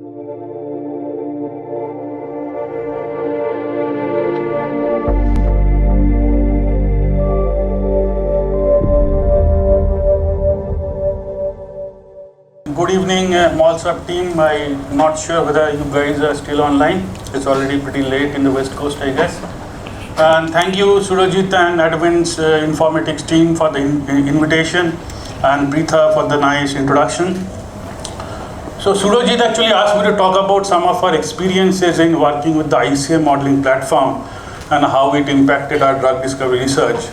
Good evening, MallSub team. I'm not sure whether you guys are still online. It's already pretty late in the West Coast, I guess. And thank you, Surajit and Advent's informatics team for the invitation, and Preetha for the nice introduction. So Surajit actually asked me to talk about some of our experiences in working with the ICM modeling platform and how it impacted our drug discovery research.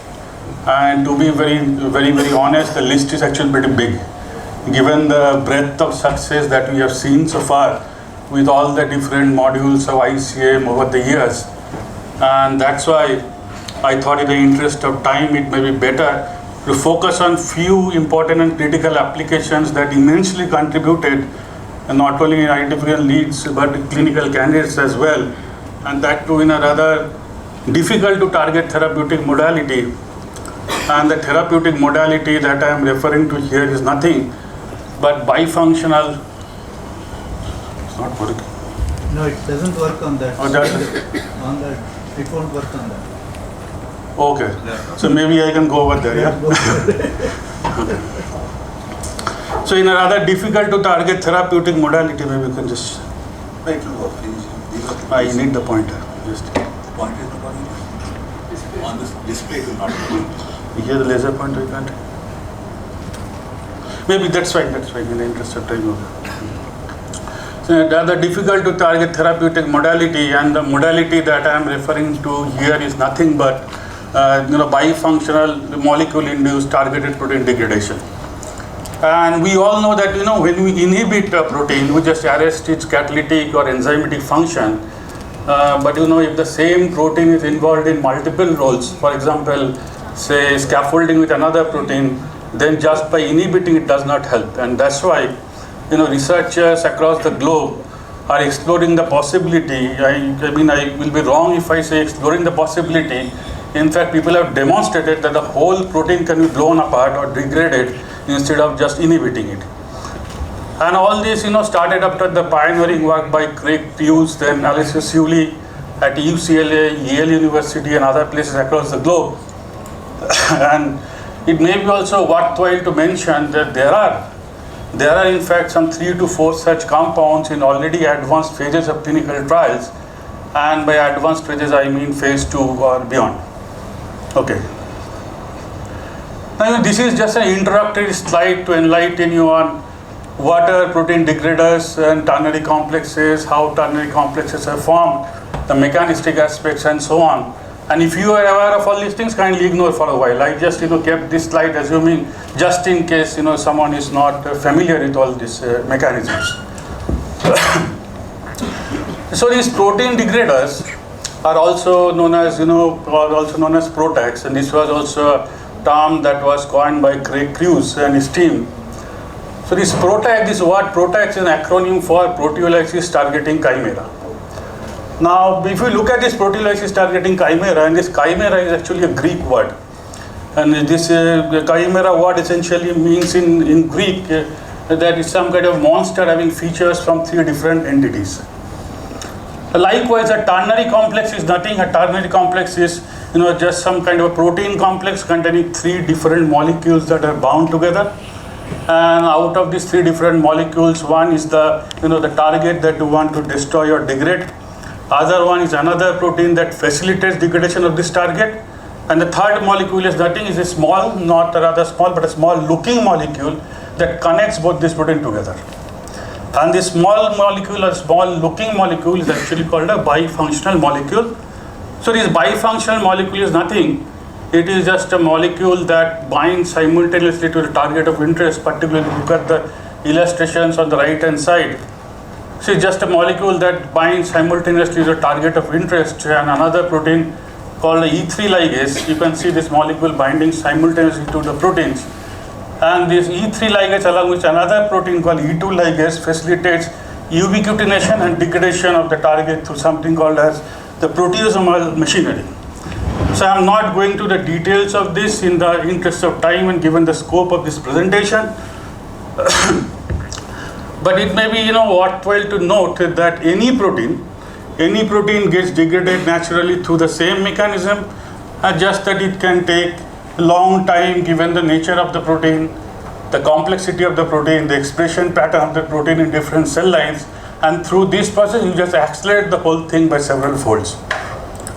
And to be very honest, the list is actually pretty big, given the breadth of success that we have seen so far with all the different modules of ICM over the years. And that's why I thought in the interest of time, it may be better to focus on few important and critical applications that immensely contributed not only in identification leads but clinical candidates as well, and that too in a rather difficult to target therapeutic modality. And the therapeutic modality that I am referring to here is nothing but bifunctional. It's not working. No, it doesn't work on that. On that, it won't work on that. Okay, so maybe I can go over there, yeah? Okay. So in a rather difficult to target therapeutic modality, maybe you can just... It will work. I need the pointer. Just. The pointer is not working. On this display it will not work. Here the laser pointer, you can't. Maybe that's fine, in the interest of time. So rather difficult to target therapeutic modality, and the modality that I am referring to here is nothing but bifunctional molecule-induced targeted protein degradation. And we all know that when we inhibit a protein, we just arrest its catalytic or enzymatic function. But if the same protein is involved in multiple roles, for example, say scaffolding with another protein, then just by inhibiting it does not help. And that's why researchers across the globe are exploring the possibility. I will be wrong if I say exploring the possibility. In fact, people have demonstrated that the whole protein can be blown apart or degraded instead of just inhibiting it. And all this started after the pioneering work by Craig Crews, then Alessius Uli at UCLA, Yale University and other places across the globe. And it may be also worthwhile to mention that there are in fact some 3 to 4 such compounds in already advanced phases of clinical trials, and by advanced phases I mean phase 2 or beyond. Okay. Now this is just an introductory slide to enlighten you on what are protein degraders and ternary complexes, how ternary complexes are formed, the mechanistic aspects and so on. And if you are aware of all these things, kindly ignore for a while. I just kept this slide assuming just in case someone is not familiar with all these mechanisms. So these protein degraders are also known as PROTACs, and this was also a term that was coined by Craig Crews and his team. So this PROTAC is what? PROTAC is an acronym for proteolysis targeting chimera. Now, if you look at this proteolysis targeting chimera, and this chimera is actually a Greek word, and this chimera word essentially means in Greek that it's some kind of monster having features from 3 different entities. Likewise, a ternary complex is nothing. A ternary complex is just some kind of a protein complex containing 3 different molecules that are bound together. And out of these 3 different molecules, one is the the target that you want to destroy or degrade. Other one is another protein that facilitates degradation of this target. And the third molecule is nothing, is a small, not rather small, but a small looking molecule that connects both this protein together. And this small molecule or small looking molecule is actually called a bifunctional molecule. So this bifunctional molecule is nothing. It is just a molecule that binds simultaneously to the target of interest, particularly look at the illustrations on the right hand side. So it's just a molecule that binds simultaneously to the target of interest and another protein called the E3 ligase. You can see this molecule binding simultaneously to the proteins. And this E3 ligase along with another protein called E2 ligase facilitates ubiquitination and degradation of the target through something called as the proteasomal machinery. So I am not going to the details of this in the interest of time and given the scope of this presentation. But it may be, worthwhile to note that any protein gets degraded naturally through the same mechanism, just that it can take a long time given the nature of the protein, the complexity of the protein, the expression pattern of the protein in different cell lines, and through this process you just accelerate the whole thing by several folds.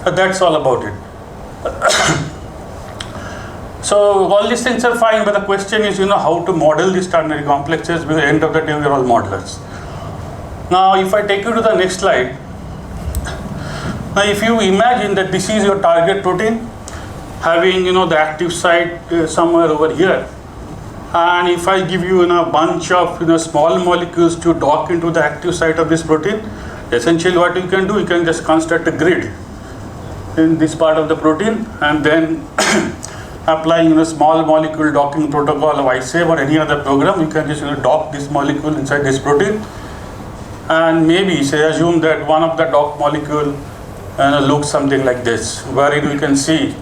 That's all about it. So all these things are fine, but the question is, how to model these ternary complexes. Because at the end of the day, we are all modelers. Now, if I take you to the next slide. Now, if you imagine that this is your target protein, having, the active site somewhere over here, and if I give you, a bunch of, small molecules to dock into the active site of this protein, essentially what you can do, you can just construct a grid in this part of the protein, and then applying a small molecule docking protocol of ICM or any other program, you can just dock this molecule inside this protein, and maybe say assume that one of the docked molecule looks something like this, wherein we can see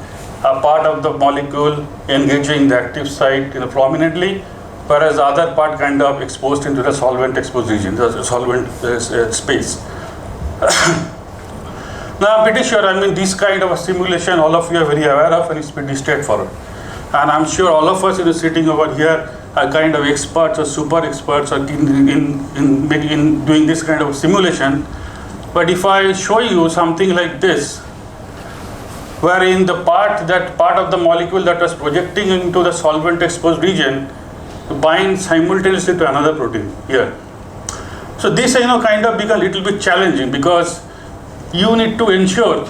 a part of the molecule engaging the active site prominently, whereas the other part kind of exposed into the solvent exposed region, the solvent space. Now, I'm pretty sure, this kind of a simulation all of you are very aware of, and it's pretty straightforward. And I'm sure all of us sitting over here are kind of experts or super experts in doing this kind of simulation. But if I show you something like this, wherein that part of the molecule that was projecting into the solvent exposed region binds simultaneously to another protein here. So this kind of become a little bit challenging, because you need to ensure,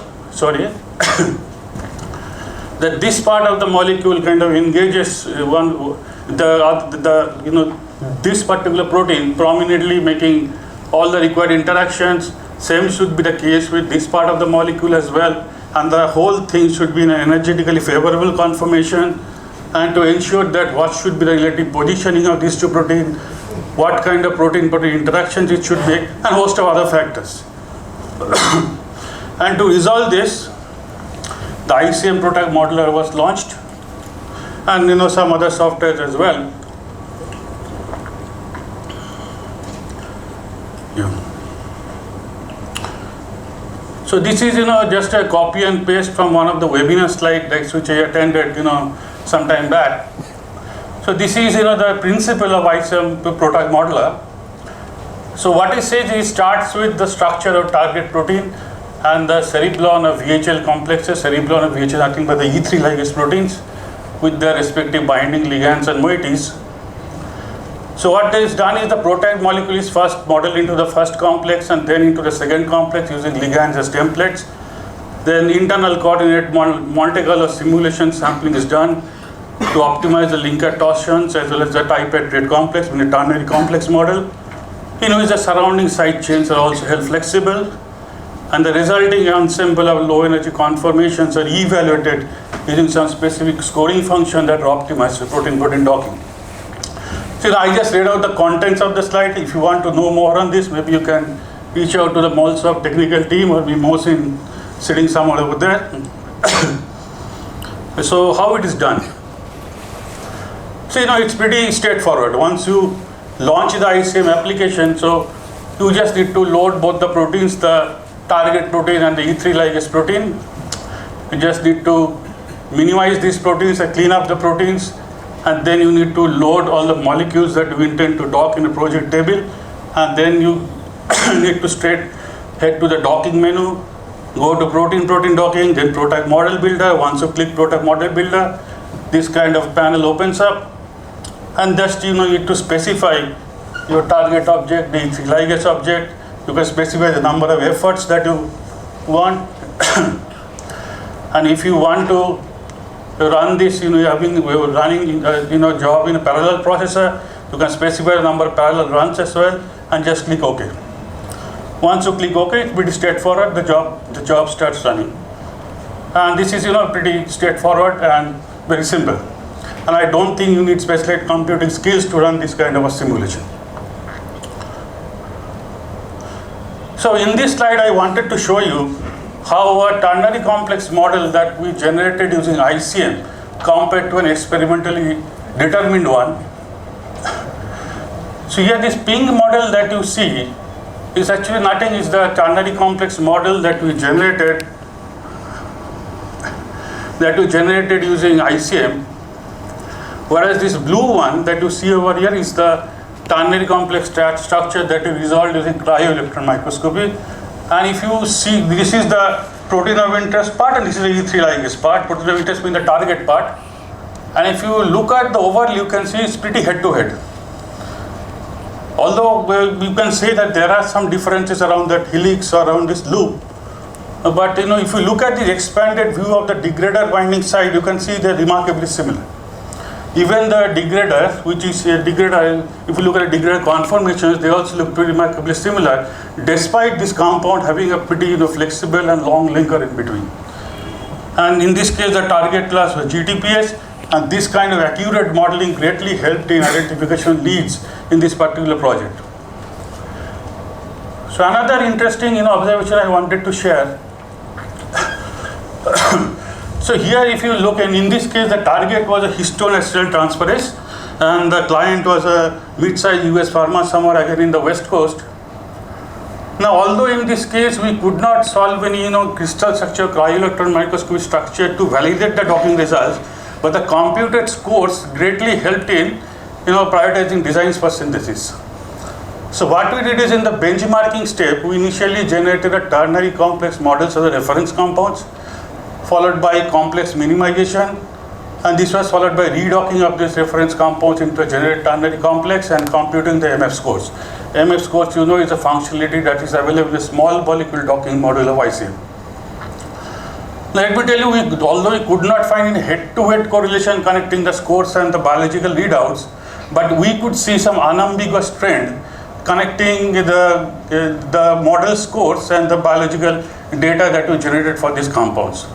that this part of the molecule kind of engages this particular protein prominently, making all the required interactions. Same should be the case with this part of the molecule as well, and the whole thing should be in an energetically favorable conformation, and to ensure that what should be the relative positioning of these two proteins, what kind of protein-protein interactions it should make, and a host of other factors. And to resolve this, the ICM PROTAC modeler was launched, and some other software as well. So this is just a copy and paste from one of the webinar slides which I attended some time back. So this is the principle of ICM PROTAC modeler. So what it says is, starts with the structure of target protein and the cereblon of VHL complexes. Cereblon of VHL nothing but the E3 ligase proteins with their respective binding ligands and moieties. So what is done is the PROTAC molecule is first modeled into the first complex and then into the second complex using ligands as templates. Then internal coordinate Monte Carlo simulation sampling is done to optimize the linker torsions as well as the type-at complex in a ternary complex model, in which the surrounding side chains are also held flexible, and the resulting ensemble of low energy conformations are evaluated using some specific scoring function that are optimized for protein-protein docking. So I just read out the contents of the slide. If you want to know more on this, maybe you can reach out to the MolSoft technical team, or be Mohsin sitting somewhere over there. So how it is done? So it's pretty straightforward. Once you launch the ICM application, so you just need to load both the proteins, the target protein and the E3 ligase protein. You just need to minimize these proteins and clean up the proteins, and then you need to load all the molecules that you intend to dock in a project table, and then you need to straight head to the docking menu, go to protein docking, then PROTAC model builder. Once you click PROTAC model builder, this kind of panel opens up, and just you need to specify your target object, the E3 ligase object. You can specify the number of efforts that you want, and if you want to run this, running job in a parallel processor, you can specify the number of parallel runs as well, and just click OK. Once you click OK, it's pretty straightforward. The job starts running, and this is pretty straightforward and very simple. And I don't think you need specialized computing skills to run this kind of a simulation. So in this slide, I wanted to show you how a ternary complex model that we generated using ICM compared to an experimentally determined one. So here this ping model that you see is actually nothing, is the ternary complex model that we generated using ICM, whereas this blue one that you see over here is the ternary complex structure that we resolved using cryo-electron microscopy. And if you see, this is the protein of interest part and this is the E3 ligase part, protein of interest being the target part. And if you look at the overall, you can see it's pretty head-to-head. Although you can say that there are some differences around that helix or around this loop, but if you look at the expanded view of the degrader binding site, you can see they're remarkably similar. Even the degrader, which is a degrader, if you look at degrader conformations, they also look pretty remarkably similar, despite this compound having a pretty flexible and long linker in between. And in this case, the target class was GTPS, and this kind of accurate modeling greatly helped in identification leads in this particular project. So another interesting observation I wanted to share. So here if you look, and in this case the target was a histone acetyltransferase and the client was a mid-sized US pharma somewhere again in the west coast. Now although in this case we could not solve any crystal structure, cryo-electron microscopy structure to validate the docking results, but the computed scores greatly helped in prioritizing designs for synthesis. So what we did is, in the benchmarking step, we initially generated a ternary complex models of the reference compounds, followed by complex minimization, and this was followed by redocking of this reference compounds into a generated ternary complex and computing the MF scores. MF scores, is a functionality that is available in a small molecule docking module of ICM. Let me tell you, although we could not find any head-to-head correlation connecting the scores and the biological readouts, but we could see some unambiguous trend connecting the model scores and the biological data that we generated for these compounds.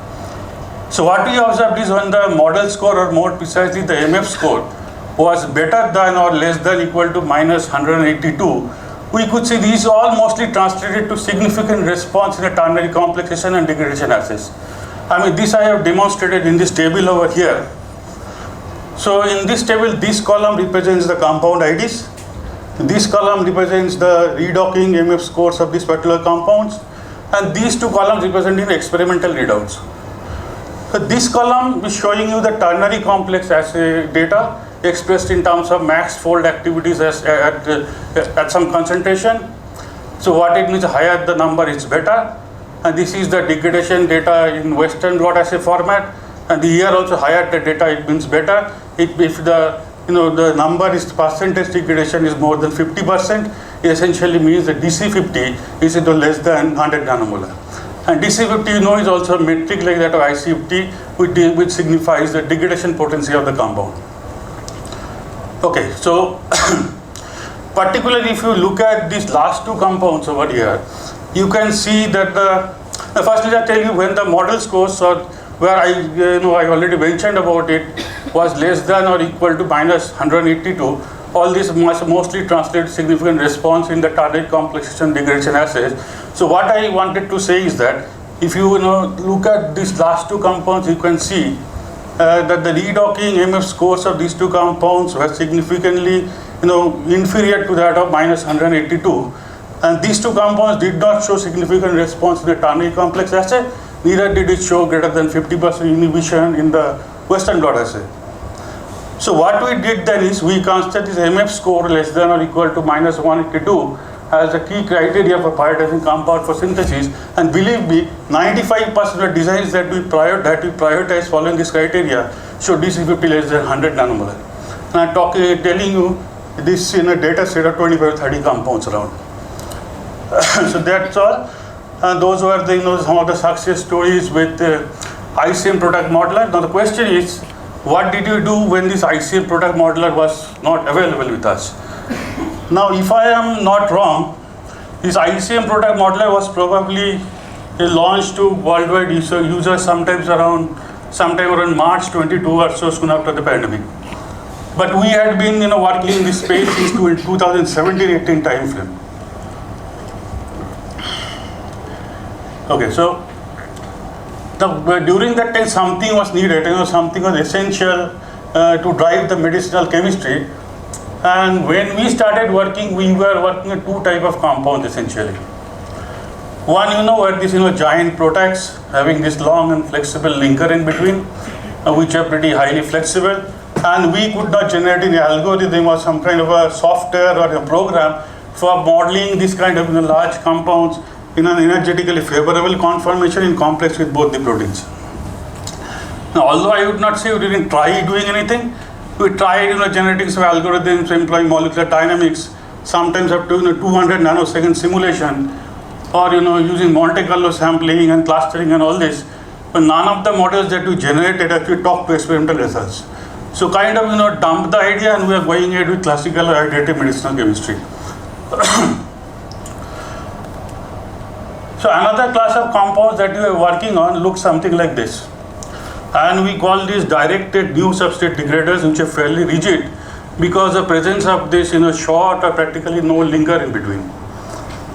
So what we observed is, when the model score, or more precisely the MF score, was better than or less than equal to minus 182, we could see these all mostly translated to significant response in a ternary complexation and degradation assays. This I have demonstrated in this table over here. So in this table, this column represents the compound IDs. This column represents the redocking MF scores of these particular compounds. And these two columns representing the experimental readouts. So this column is showing you the ternary complex assay data expressed in terms of max fold activities at some concentration. So what it means, higher the number is better. And this is the degradation data in Western blot assay format. And here also higher the data, it means better. If the the number is percentage degradation is more than 50%, it essentially means that DC50 is less than 100 nanomolar. And DC50 is also a metric like that of IC50, which signifies the degradation potency of the compound. Okay, so particularly if you look at these last two compounds over here, you can see that first let me tell you, when the model scores, or where I already mentioned about it, was less than or equal to minus 182, all this must mostly translate significant response in the ternary complexation degradation assays. So what I wanted to say is that if you look at these last two compounds, you can see that the redocking MF scores of these two compounds were significantly inferior to that of minus 182. And these two compounds did not show significant response in the ternary complex assay, neither did it show greater than 50% inhibition in the Western blot assay. So what we did then is, we considered this MF score less than or equal to minus 182 as a key criteria for prioritizing compound for synthesis. And believe me, 95% of the designs that we prioritize following this criteria show DC50 less than 100 nanomolar. And I'm telling you this in a data set of 25-30 compounds around. So that's all. And those were the some of the success stories with ICM PROTAC modeler. Now the question is, what did you do when this ICM PROTAC modeler was not available with us? Now, if I am not wrong, this ICM PROTAC modeler was probably launched to worldwide users sometime around March 22 or so, soon after the pandemic. But we had been working in this space since 2017-18 time frame. Okay, so during that time something was needed, something was essential to drive the medicinal chemistry. And when we started working, we were working on two type of compounds essentially. One, were these, giant PROTACs having this long and flexible linker in between, which are pretty highly flexible. And we could not generate an algorithm or some kind of a software or a program for modeling this kind of large compounds in an energetically favorable conformation in complex with both the proteins. Now, although I would not say we didn't try doing anything, we tried generating some algorithms employing molecular dynamics, sometimes up to 200 nanosecond simulation, or using Monte Carlo sampling and clustering and all this. But none of the models that we generated actually talk to experimental results. So kind of dumped the idea, and we are going ahead with classical iterative medicinal chemistry. So another class of compounds that we are working on looks something like this. And we call these directed new substrate degraders, which are fairly rigid because the presence of this short or practically no linker in between.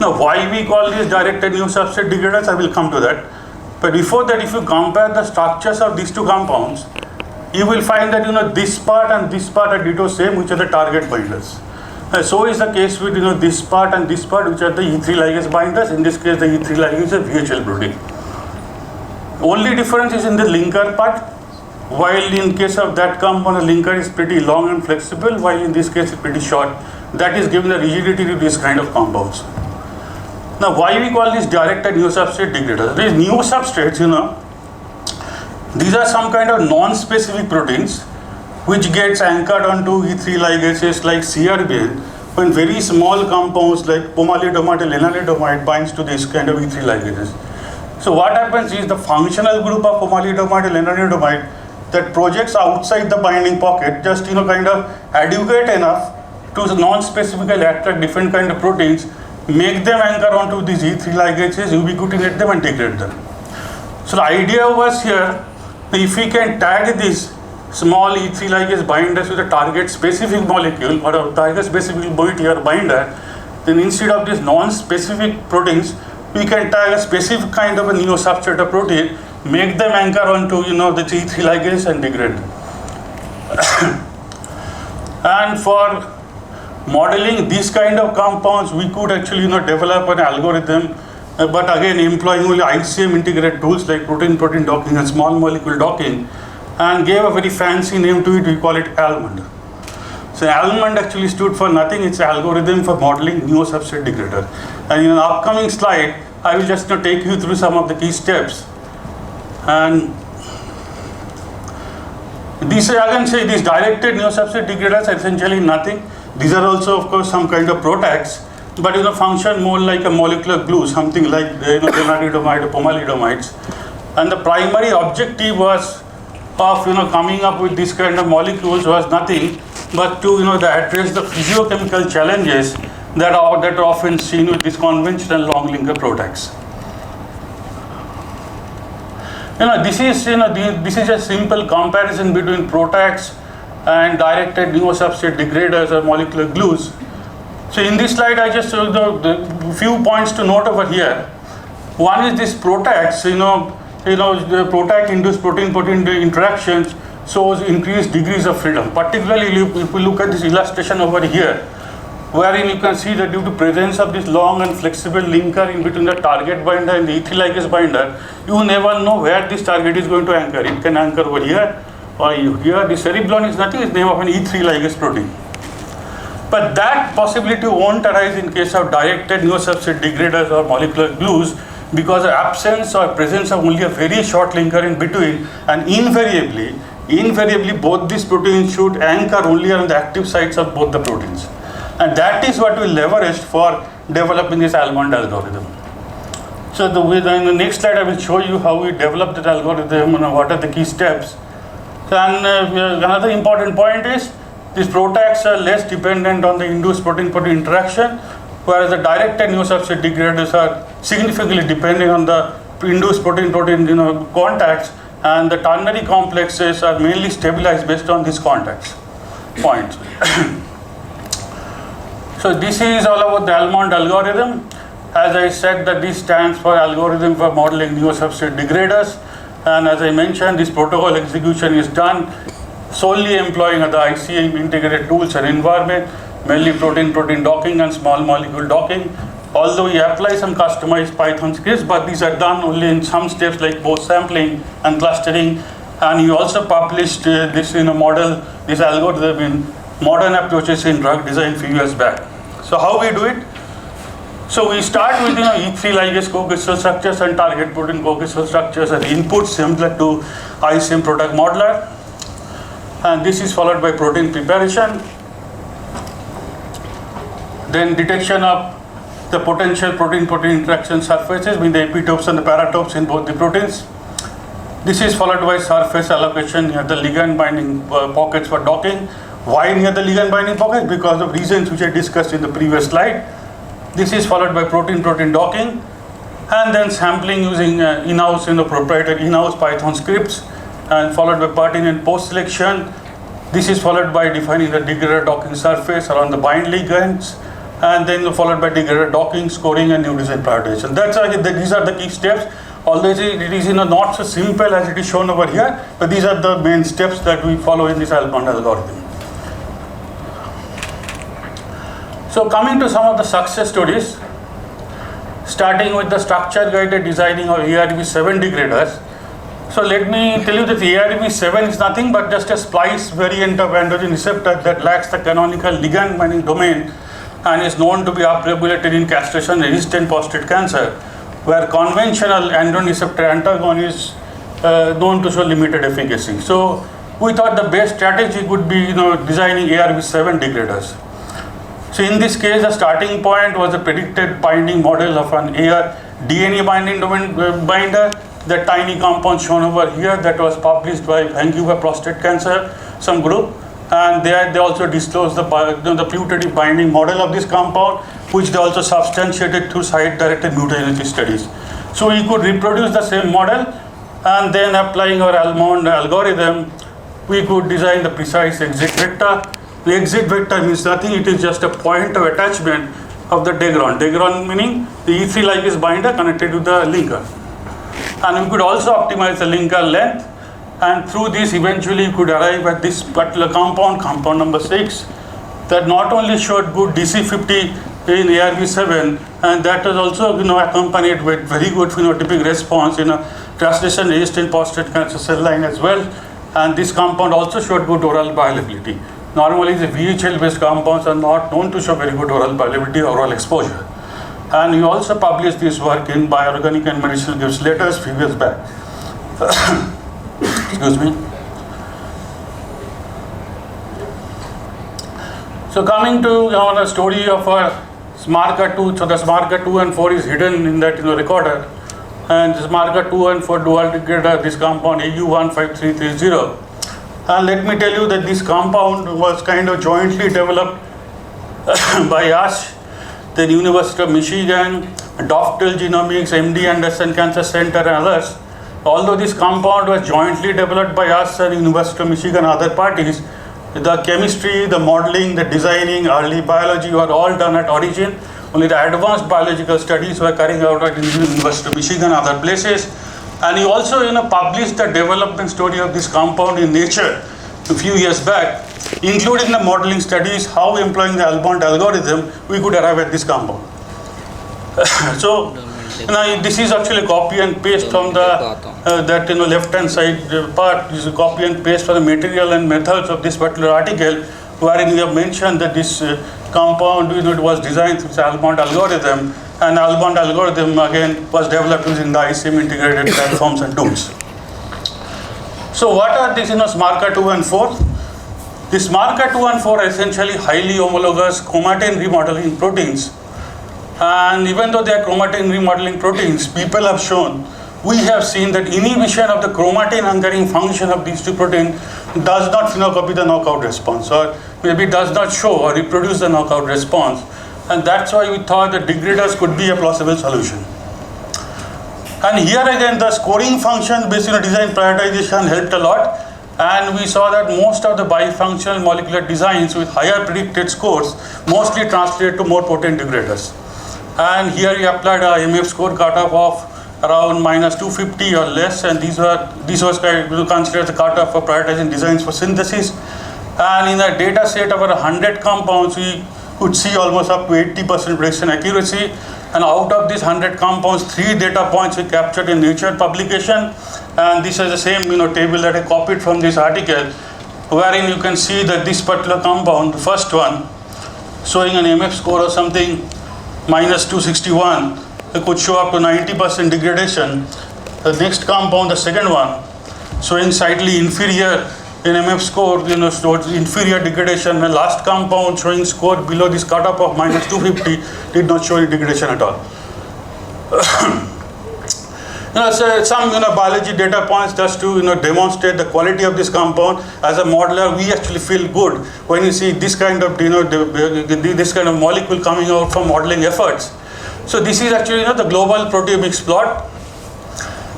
Now, why we call these directed new substrate degraders, I will come to that. But before that, if you compare the structures of these two compounds, you will find that this part and this part are ditto same, which are the target binders. So is the case with this part and this part, which are the E3 ligase binders. In this case, the E3 ligase is a VHL protein. Only difference is in the linker part. While in case of that compound, the linker is pretty long and flexible, while in this case it's pretty short. That is giving the rigidity to this kind of compounds. Now, why we call this directed new substrate degraders? These new substrates, these are some kind of non-specific proteins which gets anchored onto E3 ligases like CRBN when very small compounds like pomalidomide and lenalidomide binds to this kind of E3 ligases. So what happens is the functional group of pomalidomide and lenalidomide that projects outside the binding pocket just kind of adequate enough to non-specifically attract different kind of proteins, make them anchor onto these E3 ligases, ubiquitinate them and degrade them. So the idea was here, if we can tag these small E3 ligase binders with a target specific molecule or a target specific moiety or binder, then instead of these non-specific proteins, we can tag a specific kind of a new substrate of protein, make them anchor onto the E3 ligase and degrade them. And for modeling these kind of compounds, we could actually develop an algorithm, but again employing only ICM integrated tools like protein-protein docking and small molecule docking, and gave a very fancy name to it. We call it ALMOND. So ALMOND actually stood for nothing. It's an algorithm for modeling new substrate degrader. And in an upcoming slide, I will just take you through some of the key steps. And these again say these directed new substrate degraders are essentially nothing. These are also, of course, some kind of PROTACs, but function more like a molecular glue, something like lenalidomide or pomalidomides. And the primary objective was of coming up with this kind of molecules was nothing but to address the physiochemical challenges that are often seen with these conventional long linker PROTACs. This is a simple comparison between PROTACs and directed new substrate degraders or molecular glues. So in this slide, I just showed the few points to note over here. One is this PROTACs, the PROTAC-induced protein-protein interactions shows increased degrees of freedom. Particularly if we look at this illustration over here, wherein you can see that due to presence of this long and flexible linker in between the target binder and the E3 ligase binder, you never know where this target is going to anchor. It can anchor over here or here. The cereblon is nothing, it's the name of an E3 ligase protein. But that possibility won't arise in case of directed new substrate degraders or molecular glues, because the absence or presence of only a very short linker in between, and invariably both these proteins should anchor only on the active sites of both the proteins. And that is what we leveraged for developing this ALMOND algorithm. So in the next slide I will show you how we developed that algorithm and what are the key steps. And another important point is these PROTACs are less dependent on the induced protein-protein interaction, whereas the directed new substrate degraders are significantly dependent on the induced protein-protein contacts, and the ternary complexes are mainly stabilized based on these contacts points. So this is all about the ALMOND algorithm. As I said, that this stands for algorithm for modeling new substrate degraders, and as I mentioned, this protocol execution is done solely employing the ICM integrated tools and environment. mainly protein-protein docking and small molecule docking. Although we apply some customized Python scripts, but these are done only in some steps like both sampling and clustering. And you also published this in a model, this algorithm in Modern Approaches in Drug Design few years back. So how we do it? So we start with E3 ligase co-crystal structures and target protein co-crystal structures as input similar to ICM PROTAC modeler. And this is followed by protein preparation. Then detection of the potential protein-protein interaction surfaces with the epitopes and the paratopes in both the proteins. This is followed by surface allocation near the ligand binding pockets for docking. Why near the ligand binding pockets? Because of reasons which I discussed in the previous slide. This is followed by protein-protein docking, and then sampling using in-house proprietary in-house Python scripts, and followed by pertinent post-selection. This is followed by defining the degrader docking surface around the bind ligands, and then followed by degrader docking, scoring, and new design prioritization. These are the key steps. Although it is not so simple as it is shown over here, but these are the main steps that we follow in this Alpond algorithm. So coming to some of the success stories, starting with the structure-guided designing of ARV7 degraders. So let me tell you that the ARV7 is nothing but just a splice variant of androgen receptor that lacks the canonical ligand binding domain and is known to be upregulated in castration-resistant prostate cancer, where conventional androgen receptor antagonist is known to show limited efficacy. So we thought the best strategy would be designing ARV7 degraders. So in this case, the starting point was a predicted binding model of an DNA binding domain binder, the tiny compound shown over here that was published by Vancouver Prostate Cancer, some group, and they also disclosed the putative binding model of this compound, which they also substantiated through site-directed mutagenesis studies. So we could reproduce the same model, and then applying our Almond algorithm, we could design the precise exit vector. The exit vector means nothing, it is just a point of attachment of the degron. Degron meaning the E3 ligase binder connected to the linker. And we could also optimize the linker length, and through this eventually you could arrive at this particular compound number 6, that not only showed good DC50 in ARV7, and that was also accompanied with very good phenotypic response in a translation-resistant prostate cancer cell line as well. And this compound also showed good oral bioavailability. Normally, the VHL-based compounds are not known to show very good oral bioavailability or oral exposure. And he also published this work in Bioorganic and Medicinal Gives Letters few years back. Excuse me. So coming to the story of our SMARCA2, so the SMARCA2 and 4 is hidden in that recorder, and this SMARCA2 and 4 dual degrader, this compound AU15330. And let me tell you that this compound was kind of jointly developed by us, the University of Michigan, Doftel Genomics, MD Anderson Cancer Center, and others. Although this compound was jointly developed by us and University of Michigan and other parties, the chemistry, the modeling, the designing, early biology were all done at Aurigene. Only the advanced biological studies were carried out at the University of Michigan and other places. And he also published the development story of this compound in Nature a few years back, including the modeling studies, how employing the Alpond algorithm we could arrive at this compound. So this is actually copy and paste from the left-hand side part. This is a copy and paste for the material and methods of this particular article, wherein we have mentioned that this compound it was designed through the Alpond algorithm, and Alpond algorithm again was developed using the ICM integrated platforms and tools. So what are these SMARCA2 and 4? This SMARCA2 and 4 are essentially highly homologous chromatin remodeling proteins. And even though they are chromatin remodeling proteins, people have shown, we have seen that inhibition of the chromatin anchoring function of these two proteins does not phenocopy the knockout response, or maybe does not show or reproduce the knockout response. And that's why we thought that degraders could be a plausible solution. And here again, the scoring function based on design prioritization helped a lot. And we saw that most of the bifunctional molecular designs with higher predicted scores mostly translate to more potent degraders. And here we applied a MF score cutoff of around minus 250 or less, and this was considered the cutoff for prioritizing designs for synthesis. And in a data set of over 100 compounds, we could see almost up to 80% prediction accuracy. And out of these 100 compounds, 3 data points we captured in Nature publication. And this is the same table that I copied from this article, wherein you can see that this particular compound, the first one, showing an MF score of something minus 261, it could show up to 90% degradation. The next compound, the second one, showing slightly inferior in MF score, so inferior degradation. The last compound showing score below this cutoff of minus 250 did not show any degradation at all. So some biology data points just to demonstrate the quality of this compound. As a modeler, we actually feel good when you see this kind of this kind of molecule coming out from modeling efforts. So this is actually the global proteomics plot,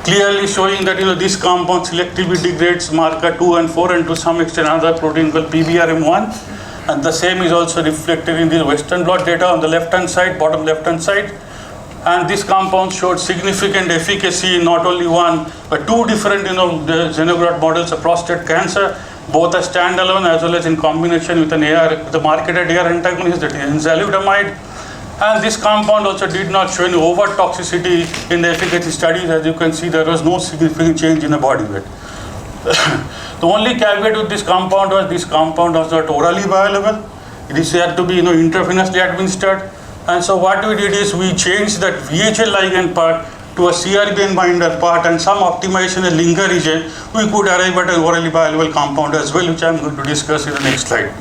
clearly showing that this compound selectively degrades marker 2 and 4 and to some extent another protein called PBRM1, and the same is also reflected in the Western blot data on the left hand side, bottom left hand side. And this compound showed significant efficacy in not only one but 2 different the xenograft models of prostate cancer, both as standalone as well as in combination with an AR, the marketed AR antagonist, that is enzalutamide. And this compound also did not show any overt toxicity in the efficacy studies. As you can see, there was no significant change in the body weight. The only caveat with this compound was not orally bioavailable. It is had to be intravenously administered. And so what we did is we changed that VHL ligand part to a CRBN binder part and some optimization in linker region. We could arrive at an orally bioavailable compound as well, which I am going to discuss in the next slide.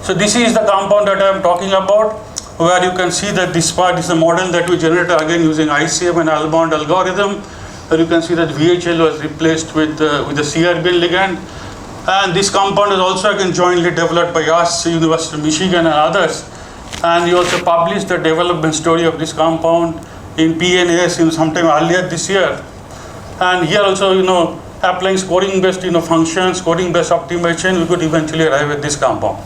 So this is the compound that I am talking about, where you can see that this part is the model that we generated again using ICM and Albond algorithm. Where you can see that VHL was replaced with the CRBN ligand. And this compound is also again jointly developed by us, University of Michigan and others. And we also published the development story of this compound in PNAS sometime earlier this year. And here also, applying scoring-based functions, scoring-based optimization, we could eventually arrive at this compound.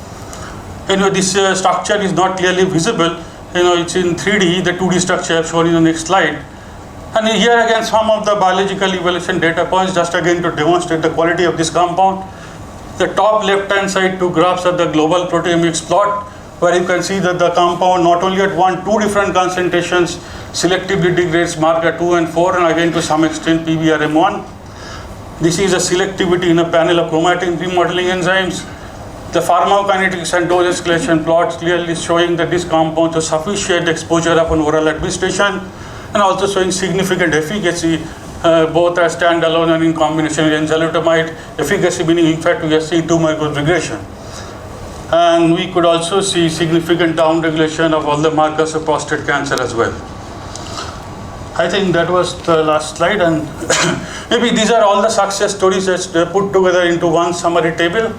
This structure is not clearly visible. It's in 3D, the 2D structure I have shown in the next slide. And here again, some of the biological evaluation data points, just again to demonstrate the quality of this compound. The top left-hand side 2 graphs are the global proteomics plot, where you can see that the compound not only at 2 different concentrations selectively degrades marker 2 and 4, and again to some extent PBRM1. This is a selectivity in a panel of chromatin remodeling enzymes. The pharmacokinetics and dose escalation plots clearly showing that this compound has sufficient exposure of an oral administration, and also showing significant efficacy both as standalone and in combination with enzalutamide. Efficacy meaning, in fact, we are seeing tumor regression. And we could also see significant downregulation of all the markers of prostate cancer as well. I think that was the last slide, and maybe these are all the success stories that put together into one summary table.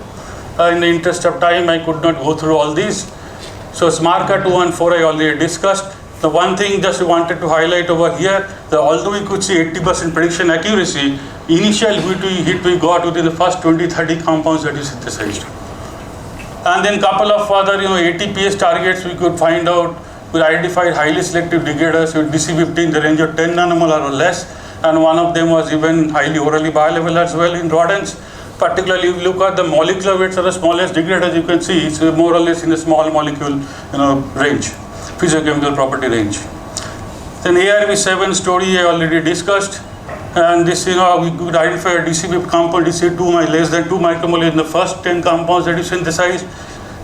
In the interest of time, I could not go through all these. So marker 2 and 4 I already discussed. The one thing just wanted to highlight over here, that although we could see 80% prediction accuracy, initial hit we got within the first 20-30 compounds that we synthesized. And then couple of other ATPase targets we could find out. We identified highly selective degraders with DC50 in the range of 10 nanomolar or less, and one of them was even highly orally bioavailable as well in rodents. Particularly if you look at the molecular weights of the smallest degraders, you can see it's more or less in a small molecule range, physiochemical property range. Then ARV7 story I already discussed, and this we could identify a DC50 compound DC2 less than 2 micromolar in the first 10 compounds that we synthesized.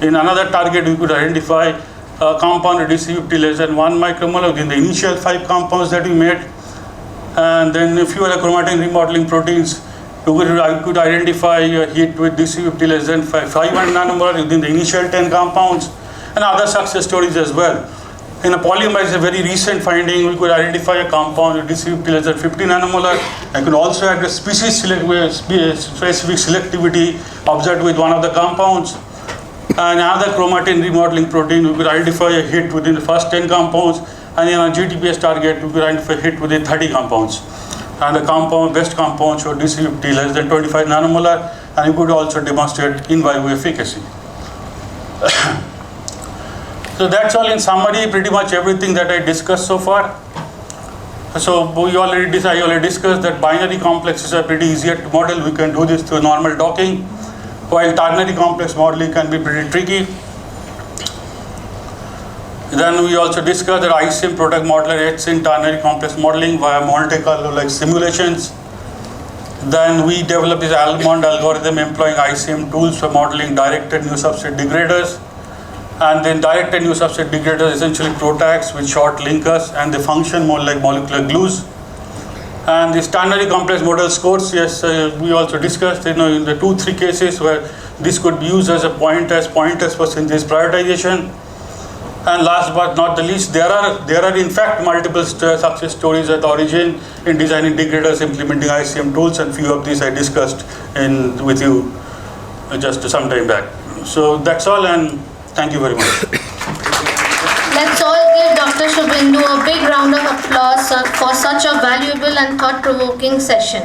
In another target we could identify a compound DC50 less than 1 micromolar within the initial 5 compounds that we made. And then a few other chromatin remodeling proteins, I could identify a hit with DC50 less than 500 nanomolar within the initial 10 compounds, and other success stories as well. In a polymer, is a very recent finding, we could identify a compound with DC50 less than 50 nanomolar. I could also address specific selectivity observed with one of the compounds. And another chromatin remodeling protein, we could identify a hit within the first 10 compounds, and in a GTPase target, we could identify a hit within 30 compounds. And the best compound showed DC50 less than 25 nanomolar, and you could also demonstrate in vivo efficacy. So that's all in summary, pretty much everything that I discussed so far. So I already discussed that binary complexes are pretty easier to model. We can do this through normal docking, while ternary complex modeling can be pretty tricky. Then we also discussed that ICM PROTAC modeler aids in ternary complex modeling via Monte Carlo like simulations. Then we developed this Almond algorithm employing ICM tools for modeling directed new substrate degraders. And then directed new substrate degraders essentially PROTACs with short linkers, and they function more like molecular glues. And the ternary complex model scores, yes, we also discussed in the 2-3 cases where this could be used as a pointers for synthesis prioritization. And last but not the least, there are in fact multiple success stories at Aurigene in designing degraders implementing ICM tools, and few of these I discussed with you just some time back. So that's all, and thank you very much. Let's all give Dr. Subhendu a big round of applause for such a valuable and thought-provoking session.